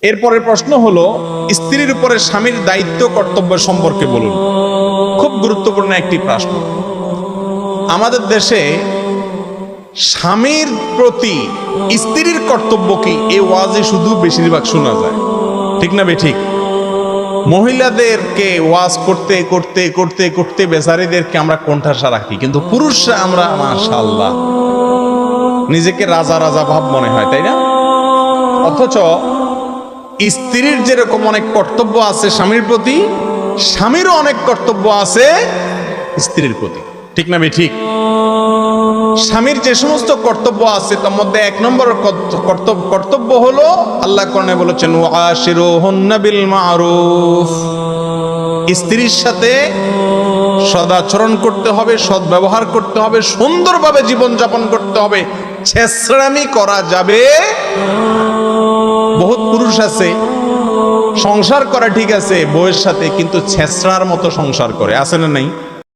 এরপরের প্রশ্ন হলো, স্ত্রীর উপরে স্বামীর দায়িত্ব কর্তব্য সম্পর্কে বলুন। খুব গুরুত্বপূর্ণ একটি প্রশ্ন। আমাদের দেশে স্বামীর প্রতি স্ত্রীর কর্তব্য কি, এই ওয়াজে শুধু বেশিরভাগ শোনা যায়, ঠিক না বেঠিক? মহিলাদেরকে ওয়াজ করতে করতে করতে করতে বেচারীদেরকে আমরা কোণঠাসা রাখি, কিন্তু পুরুষরা আমরা মাশাআল্লাহ নিজেকে রাজা রাজা ভাব মনে হয়, তাই না? অথচ স্ত্রীর যেরকম অনেক কর্তব্য আছে স্বামীর প্রতি, স্বামীরও অনেক কর্তব্য আছে স্ত্রীর প্রতি, ঠিক না বেঠিক? স্বামীর যে সমস্ত কর্তব্য আছে তার মধ্যে এক নম্বর কর্তব্য হলো, আল্লাহ কোরআনে বলেছেন ওয়াশিরুহুন্না বিল মারুফ, স্ত্রীর সাথে সদাচরণ করতে হবে, সদ্ব্যবহার করতে হবে, সুন্দরভাবে জীবন যাপন করতে হবে, ছেঁচড়ামি করা যাবে। বহুত পুরুষ আছে সংসার করা ঠিক আছে বউয়ের সাথে, কিন্তু ছেঁচড়ার মতো সংসার করে, আছে না নাই?